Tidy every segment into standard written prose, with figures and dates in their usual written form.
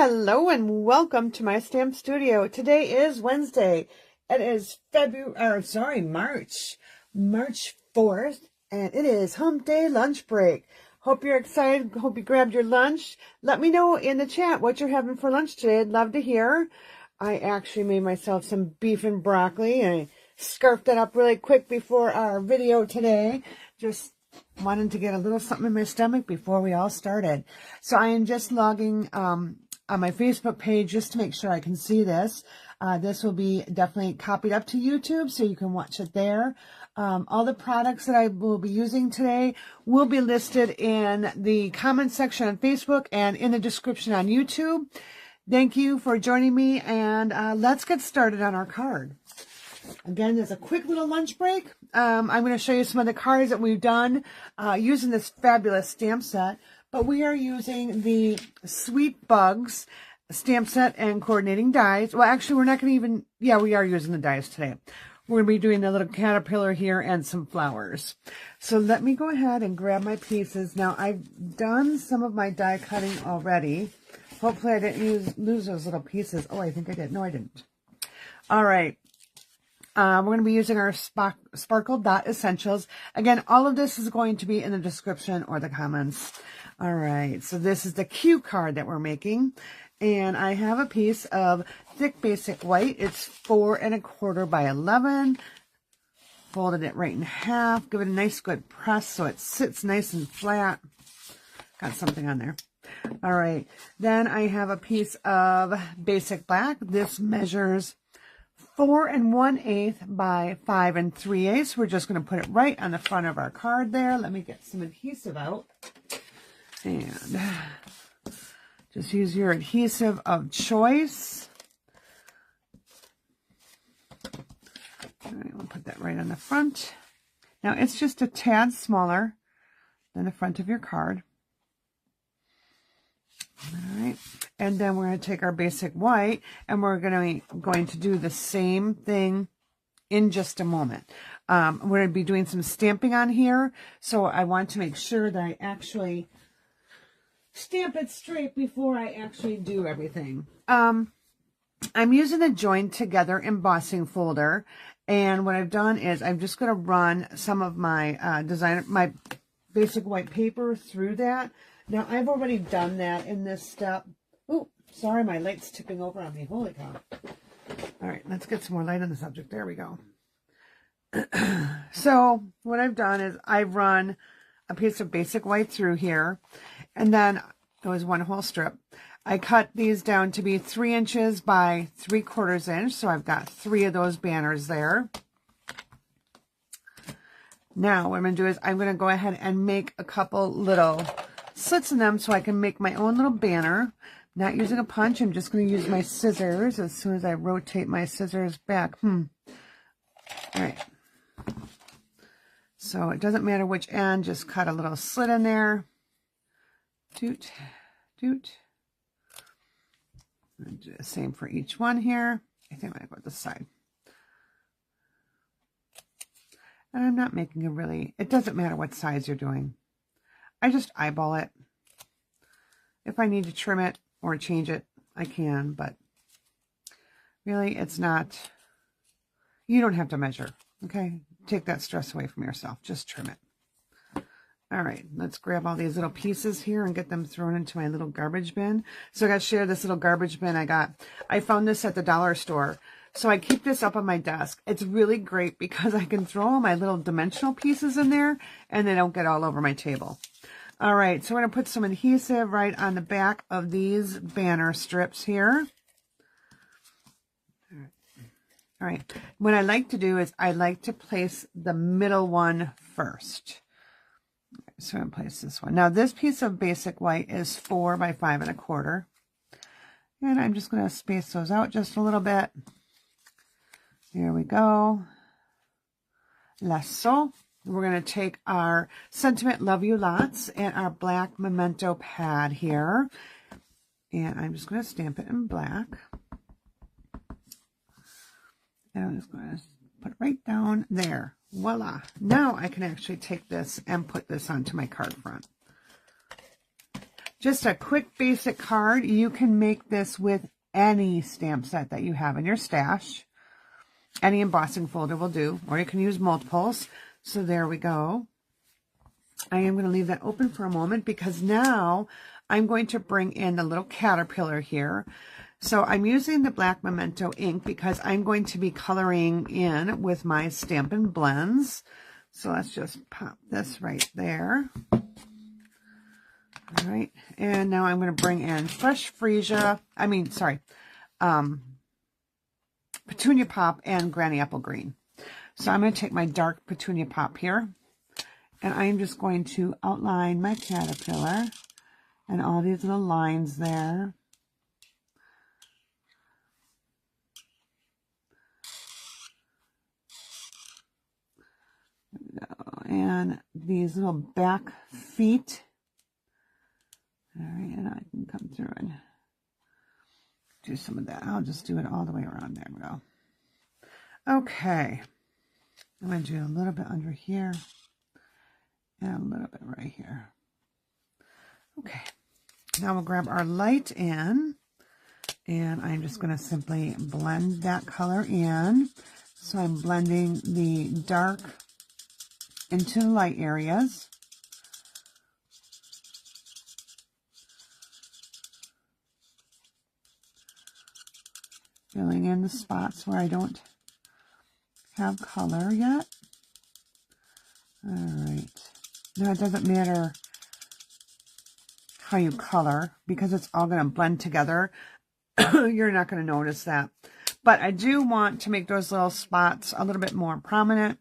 Hello and welcome to my stamp studio. Today is Wednesday. It is March 4th, and it is Hump Day lunch break. Hope you're excited. Hope you grabbed your lunch. Let me know in the chat what you're having for lunch today. I'd love to hear. I actually made myself some beef and broccoli, and I scarfed it up really quick before our video today. Just wanted to get a little something in my stomach before we all started. So I am just logging on my Facebook page just to make sure I can see this. This will be definitely copied up to YouTube so you can watch it there. All the products that I will be using today will be listed in the comment section on Facebook and in the description on YouTube. Thank you for joining me, and let's get started on our card. Again, there's a quick little lunch break. I'm going to show you some of the cards that we've done using this fabulous stamp set. But we are using the Sweet Bugs stamp set and coordinating dies. Well, actually, we're not going to even... Yeah, we are using the dies today. We're going to be doing the little caterpillar here and some flowers. So let me go ahead and grab my pieces. Now, I've done some of my die cutting already. Hopefully, I didn't lose those little pieces. Oh, I think I did. No, I didn't. All right. We're going to be using our Sparkle Dot Essentials. Again, all of this is going to be in the description or the comments. All right, so this is the cue card that we're making. And I have a piece of thick basic white. It's 4 1/4 by 11. Folded it right in half. Give it a nice good press so it sits nice and flat. Got something on there. All right, then I have a piece of basic black. This measures 4 1/8 by 5 3/8. We're just going to put it right on the front of our card there. Let me get some adhesive out. And just use your adhesive of choice. All right, we'll put that right on the front. Now, it's just a tad smaller than the front of your card. All right, and then we're going to take our basic white, and we're going to do the same thing in just a moment. We're going to be doing some stamping on here, so I want to make sure that I actually stamp it straight before I actually do everything. I'm using the Join Together embossing folder, and what I've done is I'm just going to run some of my my basic white paper through that. Now, I've already done that in this step. Oh, sorry, my light's tipping over on me. Holy cow. All right, let's get some more light on the subject. There we go. So what I've done is I've run a piece of basic white through here, and then it was one whole strip. I cut these down to be 3 inches by 3/4 inch, so I've got 3 of those banners there. Now, what I'm going to do is I'm going to go ahead and make a couple little slits in them so I can make my own little banner. Not using a punch, I'm just going to use my scissors as soon as I rotate my scissors back. All right. So it doesn't matter which end, just cut a little slit in there. Doot, doot. And do the same for each one here. I think I'm going to go with this side. And I'm not making a really, it doesn't matter what size you're doing. I just eyeball it. If I need to trim it or change it, I can, but really it's not, you don't have to measure, okay? Take that stress away from yourself. Just trim it. All right, let's grab all these little pieces here and get them thrown into my little garbage bin. So I got to share this little garbage bin I found this at the dollar store. So I keep this up on my desk. It's really great because I can throw all my little dimensional pieces in there and they don't get all over my table. All right, so we're going to put some adhesive right on the back of these banner strips here. All right, what I like to do is I like to place the middle one first. So I'm going to place this one. Now, this piece of basic white is 4 by 5 1/4. And I'm just going to space those out just a little bit. Here we go. Lasso. We're going to take our Sentiment Love You Lots and our black memento pad here. And I'm just going to stamp it in black. And I'm just going to put it right down there. Voila. Now I can actually take this and put this onto my card front. just a quick basic card. You can make this with any stamp set that you have in your stash. Any embossing folder will do, or you can use multiples. So there we go. I am going to leave that open for a moment because now I'm going to bring in the little caterpillar here. So I'm using the black Memento ink because I'm going to be coloring in with my Stampin' Blends. So let's just pop this right there. All right, and now I'm going to bring in fresh freesia, Petunia Pop and Granny Apple Green. So I'm going to take my dark Petunia Pop here, and I'm just going to outline my caterpillar and all these little lines there. There we go. And these little back feet. All right, and I can come through and do some of that. I'll just do it all the way around. There we go. Okay. I'm going to do a little bit under here and a little bit right here. Okay. Now we'll grab our light in, and I'm just going to simply blend that color in. So I'm blending the dark into the light areas. Filling in the spots where I don't have color yet. All right. Now it doesn't matter how you color because it's all going to blend together. You're not going to notice that. But I do want to make those little spots a little bit more prominent.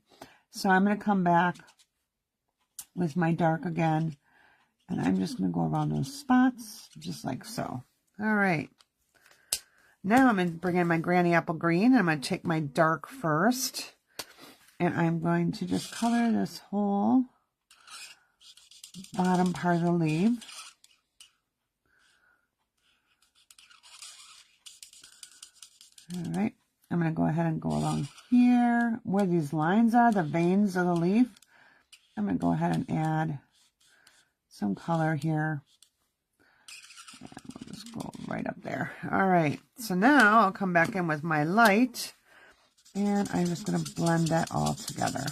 So I'm going to come back with my dark again. And I'm just going to go around those spots just like so. All right. Now I'm going to bring in my Granny Apple Green. I'm going to take my dark first. And I'm going to just color this whole bottom part of the leaf. All right. I'm going to go ahead and go along here where these lines are, the veins of the leaf. I'm going to go ahead and add some color here. And we'll just go right up there. All right. So now I'll come back in with my light. And I'm just going to blend that all together.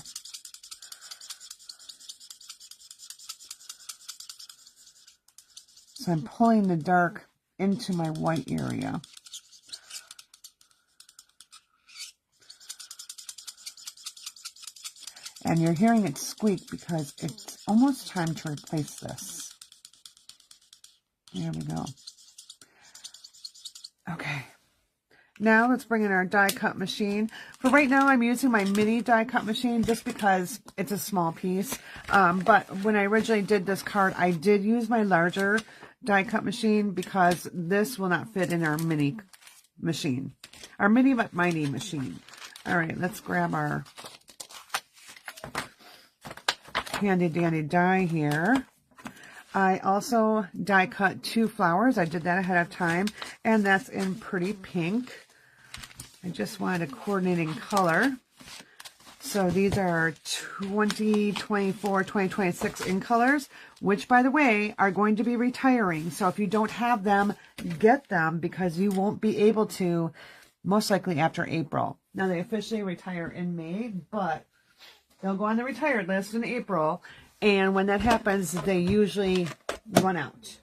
So I'm pulling the dark into my white area. And you're hearing it squeak because it's almost time to replace this. There we go. Okay. Now let's bring in our die cut machine. For right now, I'm using my mini die cut machine just because it's a small piece. But when I originally did this card, I did use my larger die cut machine because this will not fit in our mini machine. Our mini but mighty machine. All right, let's grab our handy dandy die here. I also die cut 2 flowers. I did that ahead of time, and that's in Pretty Pink. I just wanted a coordinating color. So these are 2024, 2026 in colors, which, by the way, are going to be retiring. So if you don't have them, get them because you won't be able to, most likely after April. Now, they officially retire in May, but they'll go on the retired list in April. And when that happens, they usually run out.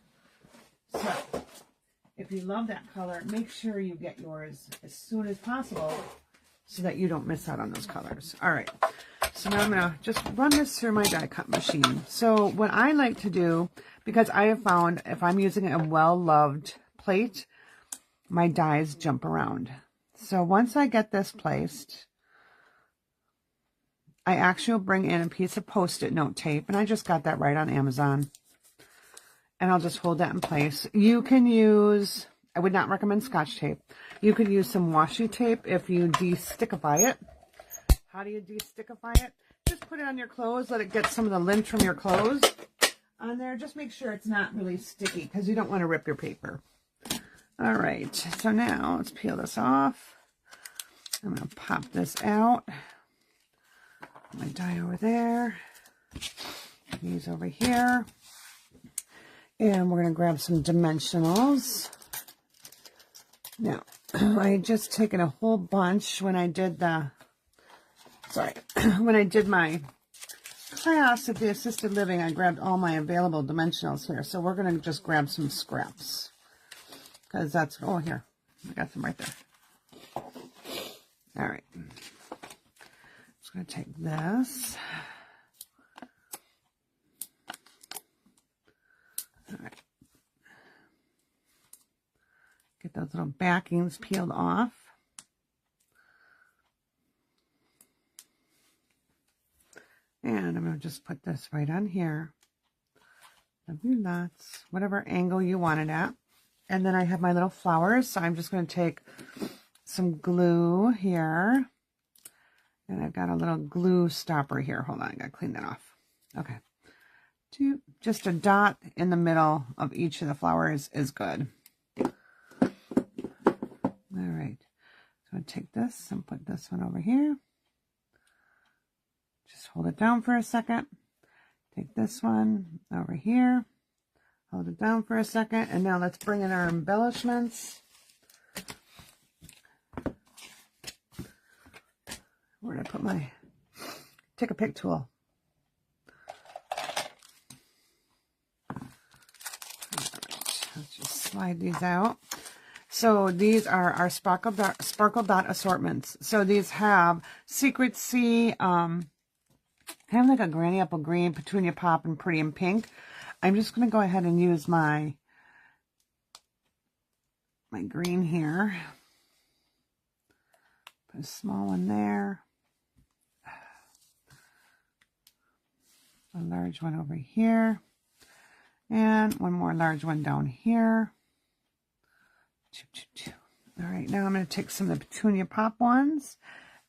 So if you love that color, make sure you get yours as soon as possible so that you don't miss out on those colors. All right, so now I'm going to just run this through my die cut machine. So what I like to do, because I have found if I'm using a well-loved plate, my dies jump around. So once I get this placed, I actually will bring in a piece of Post-it note tape, and I just got that right on Amazon. And I'll just hold that in place. You can use, I would not recommend Scotch tape. You could use some washi tape if you de-stickify it. How do you de-stickify it? Just put it on your clothes, let it get some of the lint from your clothes on there. Just make sure it's not really sticky because you don't want to rip your paper. All right, so now let's peel this off. I'm going to pop this out. My die over there. These over here. And we're going to grab some dimensionals. Now, I had just taken a whole bunch when I did the, when I did my class at the assisted living. I grabbed all my available dimensionals here. So we're going to just grab some scraps. Because that's, oh, here. I got some right there. All right. I'm just going to take this. All right. Get those little backings peeled off. And I'm going to just put this right on here. W lots, whatever angle you want it at. And then I have my little flowers, so I'm just going to take some glue here. And I've got a little glue stopper here. Hold on, I got to clean that off. Okay. Just a dot in the middle of each of the flowers is good. All right. So I'm going to take this and put this one over here. Just hold it down for a second. Take this one over here. Hold it down for a second. And now let's bring in our embellishments. Where did I put my take a pick tool? Let's just slide these out. So these are our sparkle dot assortments. So these have Secret Sea, kind of like a granny apple green, petunia pop, and pretty in pink. I'm just going to go ahead and use my green here. Put a small one there. A large one over here. And one more large one down here. All right, now I'm going to take some of the petunia pop ones.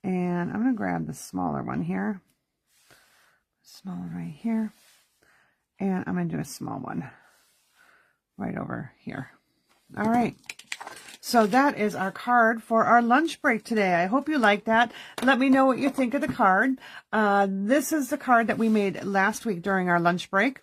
And I'm going to grab the smaller one here. Small one right here. And I'm going to do a small one right over here. All right. So that is our card for our lunch break today. I hope you like that. Let me know what you think of the card. This is the card that we made last week during our lunch break.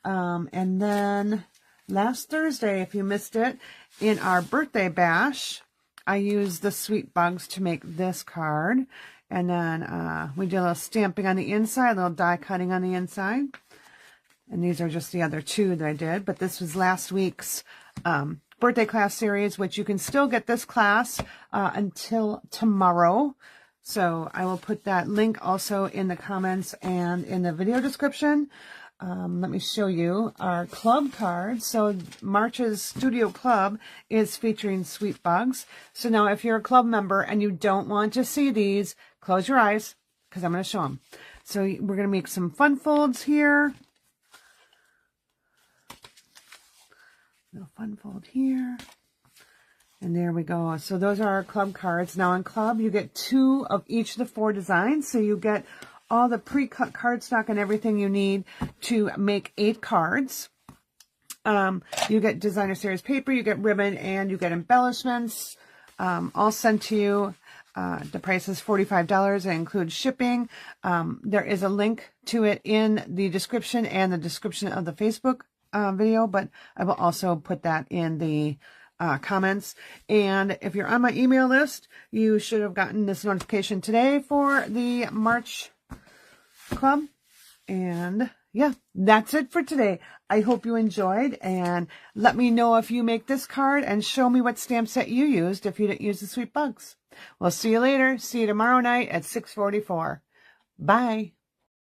And then last Thursday, if you missed it, in our birthday bash, I used the Sweet Bugs to make this card. And then we did a little stamping on the inside, a little die cutting on the inside. And these are just the other two that I did. But this was last week's birthday class series, which you can still get this class until tomorrow. So I will put that link also in the comments and in the video description. Let me show you our club card. So March's Studio Club is featuring Sweet Bugs. So now if you're a club member and you don't want to see these, close your eyes because I'm going to show them. So we're going to make some fun folds here. Little fun fold here. And there we go. So those are our club cards. Now in club, you get 2 of each of the 4 designs. So you get all the pre-cut cardstock and everything you need to make 8 cards. You get designer series paper, you get ribbon, and you get embellishments, all sent to you. The price is $45. It includes shipping. There is a link to it in the description and the description of the Facebook video, but I will also put that in the comments. And if you're on my email list, you should have gotten this notification today for the March Club. And yeah, that's it for today. I hope you enjoyed, and let me know if you make this card and show me what stamp set you used if you didn't use the Sweet Bugs. We'll see you later. See you tomorrow night at 6:44. Bye.